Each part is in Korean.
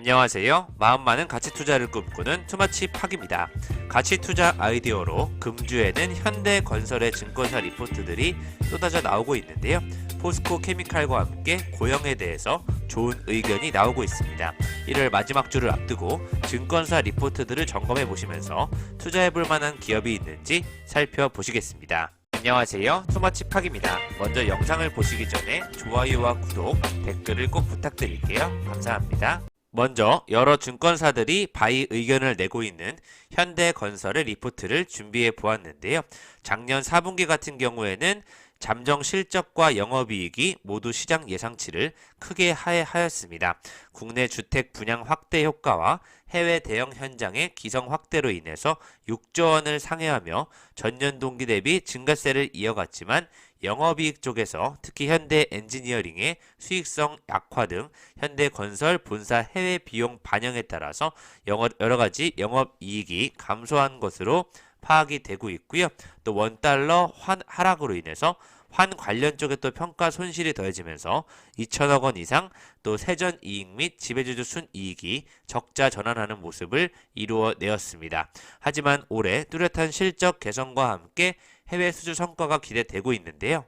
안녕하세요. 마음 많은 가치 투자를 꿈꾸는 투마치 팍입니다. 가치 투자 아이디어로 금주에는 현대건설의 증권사 리포트들이 쏟아져 나오고 있는데요. 포스코 케미칼과 함께 고영에 대해서 좋은 의견이 나오고 있습니다. 1월 마지막 주를 앞두고 증권사 리포트들을 점검해 보시면서 투자해 볼 만한 기업이 있는지 살펴보시겠습니다. 안녕하세요. 투마치 팍입니다. 먼저 영상을 보시기 전에 좋아요와 구독, 댓글을 꼭 부탁드릴게요. 감사합니다. 먼저 여러 증권사들이 바이 의견을 내고 있는 현대건설의 리포트를 준비해 보았는데요. 작년 4분기 같은 경우에는 잠정 실적과 영업이익이 모두 시장 예상치를 크게 하회하였습니다. 국내 주택 분양 확대 효과와 해외 대형 현장의 기성 확대로 인해서 6조 원을 상회하며 전년 동기 대비 증가세를 이어갔지만 영업이익 쪽에서 특히 현대 엔지니어링의 수익성 약화 등 현대건설 본사 해외 비용 반영에 따라서 여러 가지 영업이익이 감소한 것으로 파악이 되고 있고요. 또 원달러 하락으로 인해서 환 관련 쪽에 또 평가 손실이 더해지면서 2천억 원 이상 또 세전 이익 및 지배주주 순이익이 적자 전환하는 모습을 이루어내었습니다. 하지만 올해 뚜렷한 실적 개선과 함께 해외 수주 성과가 기대되고 있는데요.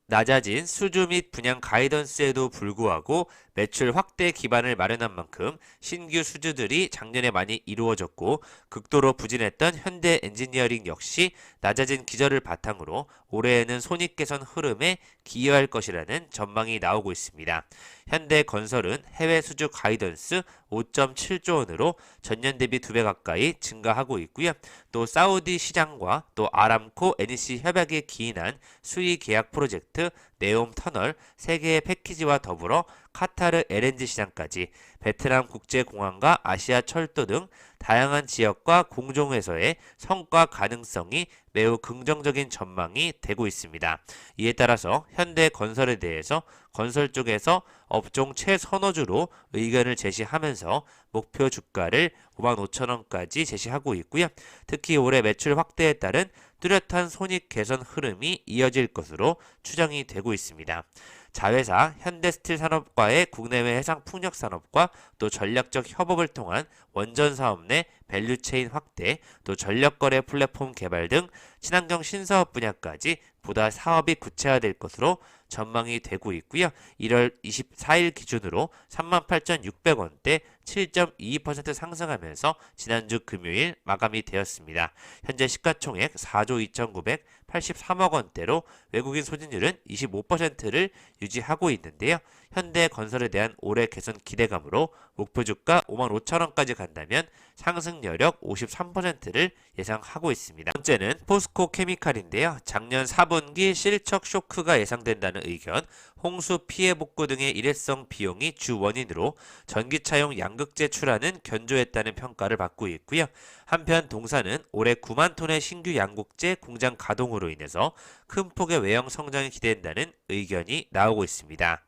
낮아진 수주 및 분양 가이던스에도 불구하고 매출 확대 기반을 마련한 만큼 신규 수주들이 작년에 많이 이루어졌고 극도로 부진했던 현대 엔지니어링 역시 낮아진 기저를 바탕으로 올해에는 손익 개선 흐름에 기여할 것이라는 전망이 나오고 있습니다. 현대건설은 해외 수주 가이던스 5.7조 원으로 전년 대비 2배 가까이 증가하고 있고요. 또 사우디 시장과 또 아람코 NEC 협약에 기인한 수의 계약 프로젝트 네옴 터널 3개의 패키지와 더불어 카타르 LNG 시장까지 베트남 국제공항과 아시아 철도 등 다양한 지역과 공정회사의 성과 가능성이 매우 긍정적인 전망이 되고 있습니다. 이에 따라서 현대건설에 대해서 건설 쪽에서 업종 최선호주로 의견을 제시하면서 목표 주가를 55,000원까지 제시하고 있고요. 특히 올해 매출 확대에 따른 뚜렷한 손익 개선 흐름이 이어질 것으로 추정이 되고 있습니다. 자회사 현대스틸산업과의 국내외 해상 풍력 산업과 또 전략적 협업을 통한 원전 사업 내 밸류체인 확대, 또 전력거래 플랫폼 개발 등 친환경 신사업 분야까지 보다 사업이 구체화될 것으로 전망이 되고 있고요. 1월 24일 기준으로 38,600원대 7.22% 상승하면서 지난주 금요일 마감이 되었습니다. 현재 시가총액 4조 2,983억 원대로 외국인 소진율은 25%를 유지하고 있는데요. 현대건설에 대한 올해 개선 기대감으로 목표 주가 55,000원까지 간다면 상승 여력 53%를 예상하고 있습니다. 번째는 포스코 케미칼인데요. 작년 4분기 실적 쇼크가 예상된다는 의견, 홍수 피해 복구 등의 일회성 비용이 주 원인으로 전기차용 양극재 출하는 견조했다는 평가를 받고 있고요. 한편 동사는 올해 9만 톤의 신규 양극재 공장 가동으로 인해서 큰 폭의 외형 성장이 기대된다는 의견이 나오고 있습니다.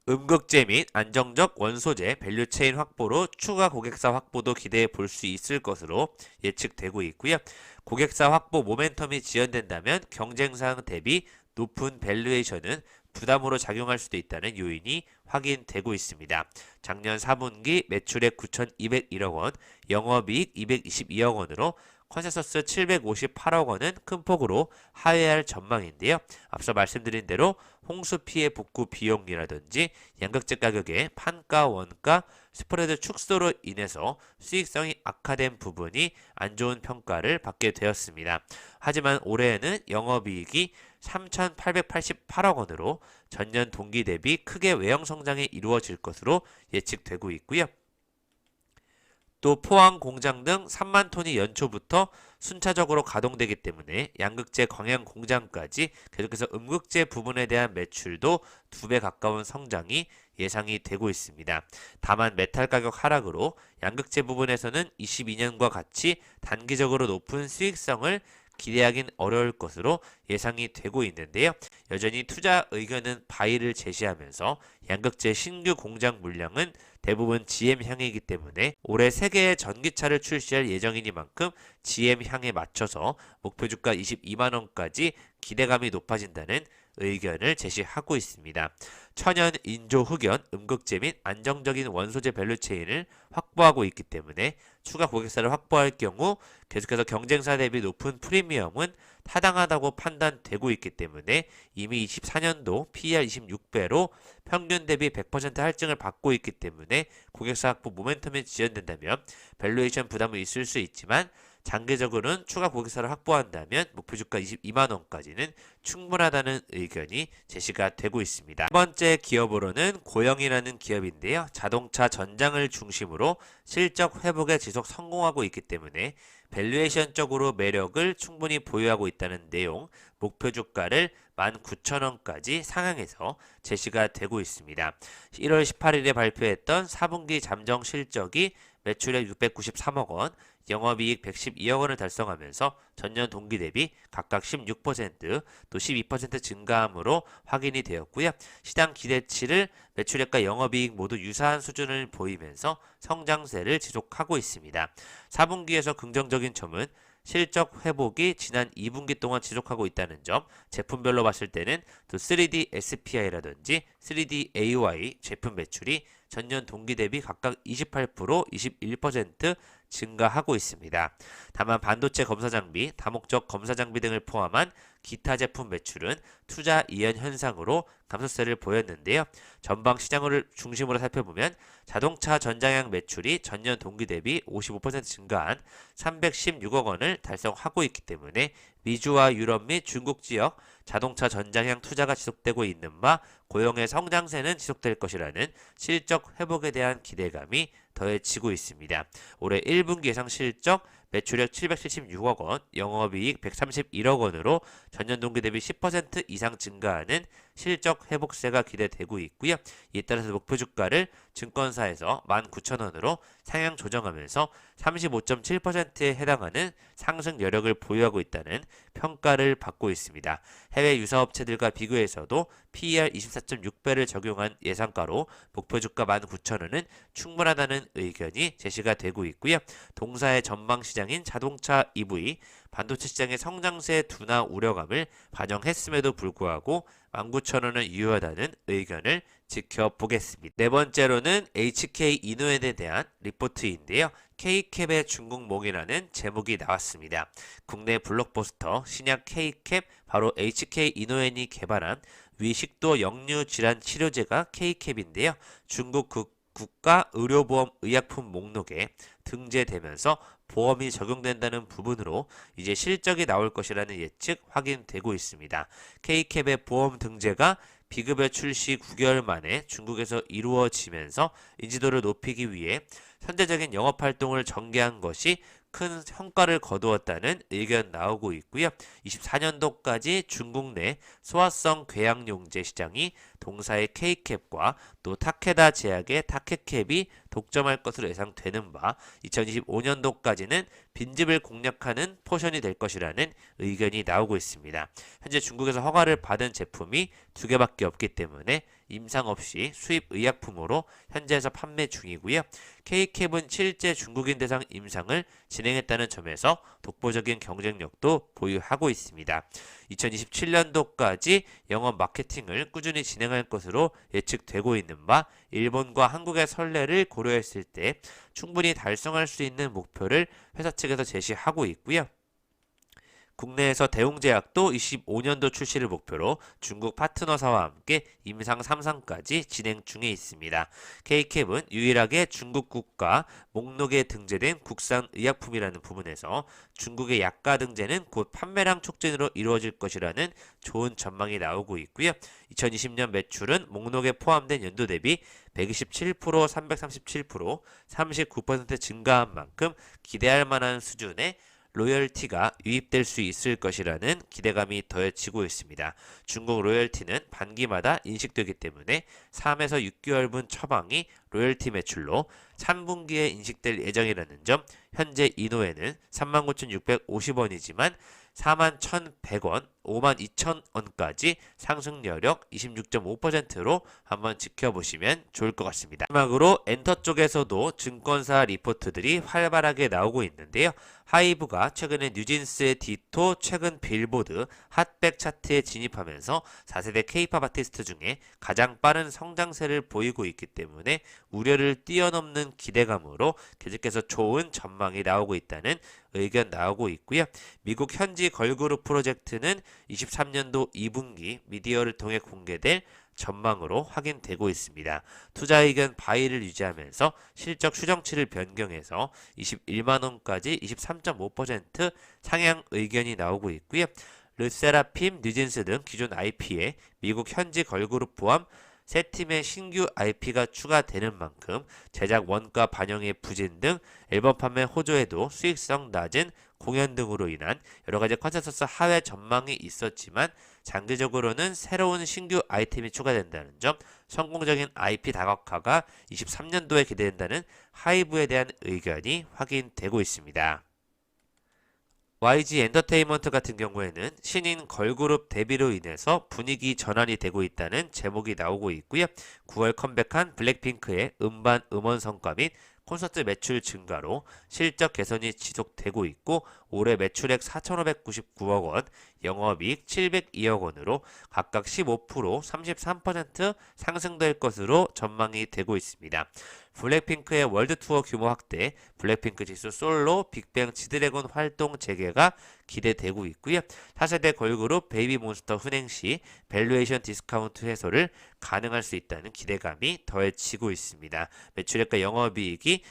음극재 및 안정적 원소재 밸류체인 확보로 추가 고객사 확보도 기대해 볼 수 있을 것으로 예측되고 있고요. 고객사 확보 모멘텀이 지연된다면 경쟁상 대비 높은 밸류에이션은 부담으로 작용할 수도 있다는 요인이 확인되고 있습니다. 작년 4분기 매출액 9,201억 원, 영업이익 222억 원으로 컨센서스 758억 원은 큰 폭으로 하회할 전망인데요. 앞서 말씀드린 대로 홍수 피해 복구 비용이라든지 양극재 가격의 판가, 원가, 스프레드 축소로 인해서 수익성이 악화된 부분이 안 좋은 평가를 받게 되었습니다. 하지만 올해에는 영업이익이 3,888억 원으로 전년 동기 대비 크게 외형 성장이 이루어질 것으로 예측되고 있고요. 또 포항 공장 등 3만 톤이 연초부터 순차적으로 가동되기 때문에 양극재 광양 공장까지 계속해서 음극재 부분에 대한 매출도 2배 가까운 성장이 예상이 되고 있습니다. 다만 메탈 가격 하락으로 양극재 부분에서는 22년과 같이 단기적으로 높은 수익성을 기대하긴 어려울 것으로 예상이 되고 있는데요. 여전히 투자 의견은 바이를 제시하면서 양극재 신규 공장 물량은 대부분 GM향이기 때문에 올해 3개의 전기차를 출시할 예정이니만큼 GM향에 맞춰서 목표 주가 22만원까지 기대감이 높아진다는 의견을 제시하고 있습니다. 천연 인조 흑연, 음극재 및 안정적인 원소재 밸류체인을 확보하고 있기 때문에 추가 고객사를 확보할 경우 계속해서 경쟁사 대비 높은 프리미엄은 타당하다고 판단되고 있기 때문에 이미 24년도 PER 26배로 평균 대비 100% 할증을 받고 있기 때문에 고객사 확보 모멘텀이 지연된다면 밸류에이션 부담은 있을 수 있지만 장기적으로는 추가 고객사를 확보한다면 목표 주가 22만 원까지는 충분하다는 의견이 제시가 되고 있습니다. 세 번째 기업으로는 고영이라는 기업인데요. 자동차 전장을 중심으로 실적 회복에 지속 성공하고 있기 때문에 밸류에이션적으로 매력을 충분히 보유하고 있다는 내용, 목표 주가를 19,000원까지 상향해서 제시가 되고 있습니다. 1월 18일에 발표했던 4분기 잠정 실적이 매출액 693억 원, 영업이익 112억 원을 달성하면서 전년 동기 대비 각각 16%, 또 12% 증가함으로 확인이 되었고요. 시장 기대치를 매출액과 영업이익 모두 유사한 수준을 보이면서 성장세를 지속하고 있습니다. 4분기에서 긍정적인 점은 실적 회복이 지난 2분기 동안 지속하고 있다는 점, 제품별로 봤을 때는 또 3D SPI라든지 3D AY 제품 매출이 전년 동기 대비 각각 28%, 21% 증가하고 있습니다. 다만 반도체 검사 장비, 다목적 검사 장비 등을 포함한 기타 제품 매출은 투자 이연 현상으로 감소세를 보였는데요. 전방 시장을 중심으로 살펴보면 자동차 전장향 매출이 전년 동기 대비 55% 증가한 316억 원을 달성하고 있기 때문에 미주와 유럽 및 중국 지역 자동차 전장향 투자가 지속되고 있는 바 고용의 성장세는 지속될 것이라는 실적 회복에 대한 기대감이 더해지고 있습니다. 올해 1분기 예상 실적 매출액 776억 원, 영업이익 131억 원으로 전년 동기 대비 10% 이상 증가하는 실적 회복세가 기대되고 있고요. 이에 따라서 목표 주가를 증권사에서 19,000원으로 상향 조정하면서 35.7%에 해당하는 상승 여력을 보유하고 있다는 평가를 받고 있습니다. 해외 유사업체들과 비교해서도 PER 24.6배를 적용한 예상가로 목표 주가 19,000원은 충분하다는 의견이 제시가 되고 있고요. 동사의 전방 시장인 자동차 EV, 반도체 시장의 성장세 둔화 우려감을 반영했음에도 불구하고 19,000원은 유효하다는 의견을 지켜보겠습니다. 네 번째로는 HK 이노엔에 대한 리포트인데요. K캡의 중국몽이라는 제목이 나왔습니다. 국내 블록버스터 신약 K캡 바로 HK 이노엔이 개발한 위식도 역류 질환 치료제가 K캡인데요. 중국 국가 의료보험 의약품 목록에 등재되면서 보험이 적용된다는 부분으로 이제 실적이 나올 것이라는 예측 확인되고 있습니다. K캡의 보험 등재가 비급여 출시 9개월 만에 중국에서 이루어지면서 인지도를 높이기 위해 현재적인 영업활동을 전개한 것이 큰 성과를 거두었다는 의견 나오고 있고요. 24년도까지 중국 내 소화성 궤양용제 시장이 동사의 K캡과 또 타케다 제약의 타케캡이 독점할 것으로 예상되는 바 2025년도까지는 빈집을 공략하는 포션이 될 것이라는 의견이 나오고 있습니다. 현재 중국에서 허가를 받은 제품이 2개밖에 없기 때문에 임상 없이 수입 의약품으로 현재에서 판매 중이고요. K캡은 실제 중국인 대상 임상을 진행했다는 점에서 독보적인 경쟁력도 보유하고 있습니다. 2027년도까지 영업 마케팅을 꾸준히 진행할 것으로 예측되고 있는 바 일본과 한국의 선례를 고려했을 때 충분히 달성할 수 있는 목표를 회사 측에서 제시하고 있고요. 국내에서 대웅제약도 25년도 출시를 목표로 중국 파트너사와 함께 임상 3상까지 진행 중에 있습니다. K캡은 유일하게 중국 국가 목록에 등재된 국산 의약품이라는 부분에서 중국의 약가 등재는 곧 판매량 촉진으로 이루어질 것이라는 좋은 전망이 나오고 있고요. 2020년 매출은 목록에 포함된 연도 대비 127%, 337%, 39% 증가한 만큼 기대할 만한 수준의 로열티가 유입될 수 있을 것이라는 기대감이 더해지고 있습니다. 중국 로열티는 반기마다 인식되기 때문에 3에서 6개월분 처방이 로열티 매출로 3분기에 인식될 예정이라는 점, 현재 이노에는 39,650원이지만 41,100원, 52,000원까지 상승 여력 26.5%로 한번 지켜보시면 좋을 것 같습니다. 마지막으로 엔터 쪽에서도 증권사 리포트들이 활발하게 나오고 있는데요. 하이브가 최근에 뉴진스의 디토, 최근 빌보드 핫백 차트에 진입하면서 4세대 K-팝 아티스트 중에 가장 빠른 성장세를 보이고 있기 때문에 우려를 뛰어넘는 기대감으로 계속해서 좋은 전망이 나오고 있다는 의견 나오고 있고요. 미국 현지 걸그룹 프로젝트는 23년도 2분기 미디어를 통해 공개될 전망으로 확인되고 있습니다. 투자 의견 바이를 유지하면서 실적 추정치를 변경해서 21만원까지 23.5% 상향 의견이 나오고 있고요. 르세라핌, 뉴진스 등 기존 IP에 미국 현지 걸그룹 포함 세 팀의 신규 IP가 추가되는 만큼 제작 원가 반영의 부진 등 앨범 판매 호조에도 수익성 낮은 공연 등으로 인한 여러가지 컨센서스 하회 전망이 있었지만 장기적으로는 새로운 신규 아이템이 추가된다는 점, 성공적인 IP 다각화가 23년도에 기대된다는 하이브에 대한 의견이 확인되고 있습니다. YG 엔터테인먼트 같은 경우에는 신인 걸그룹 데뷔로 인해서 분위기 전환이 되고 있다는 제목이 나오고 있고요. 9월 컴백한 블랙핑크의 음반 음원 성과 및 콘서트 매출 증가로 실적 개선이 지속되고 있고 올해 매출액 4,599억 원, 영업이익 702억 원으로 각각 15%, 33% 상승될 것으로 전망이 되고 있습니다. 블랙핑크의 월드 투어 규모 확대, 블랙핑크 지수 솔로, 빅뱅 지드래곤 활동 재개가 기대되고 있고요. 4세대 걸그룹 베이비몬스터 흥행 시 밸류에이션 디스카운트 해소를 가능할 수 있다는 기대감이 더해지고 있습니다. 매출액과 영업이익이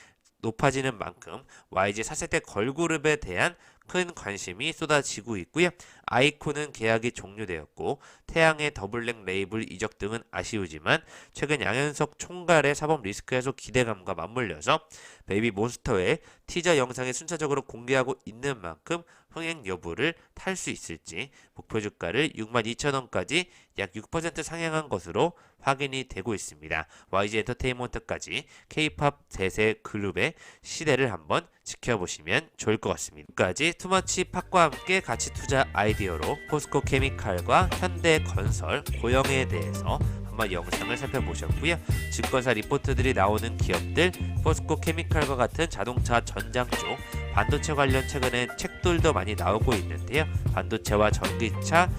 높아지는 만큼 YG 4세대 걸그룹에 대한 큰 관심이 쏟아지고 있고요. 아이콘은 계약이 종료되었고 태양의 더블랙 레이블 이적 등은 아쉬우지만 최근 양현석 총괄의 사법 리스크 해소 기대감과 맞물려서 베이비 몬스터의 티저 영상이 순차적으로 공개하고 있는 만큼 흥행 여부를 탈 수 있을지 목표 주가를 62,000원까지 약 6% 상향한 것으로 확인이 되고 있습니다. YG 엔터테인먼트까지 K-팝 대세 그룹의 시대를 한번 지켜보시면 좋을 것 같습니다. 끝까지 투머치 팝과 함께 가치 투자 아이디어로 포스코 케미칼과 현대건설, 고영에 대해서 한번 영상을 살펴보셨고요. 증권사 리포트들이 나오는 기업들, 포스코 케미칼과 같은 자동차 전장 쪽 반도체 관련 최근에 책들도 많이 나오고 있는데요. 반도체와 전기차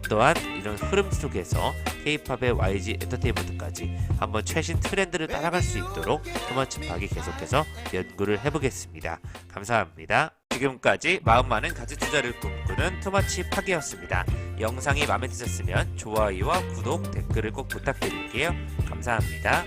또한 이런 흐름 속에서 K-팝의 YG 엔터테인먼트까지 한번 최신 트렌드를 따라갈 수 있도록 투머치팍이 계속해서 연구를 해보겠습니다. 감사합니다. 지금까지 마음 많은 가치 투자를 꿈꾸는 투머치팍이었습니다. 영상이 마음에 드셨으면 좋아요와 구독, 댓글을 꼭 부탁드릴게요. 감사합니다.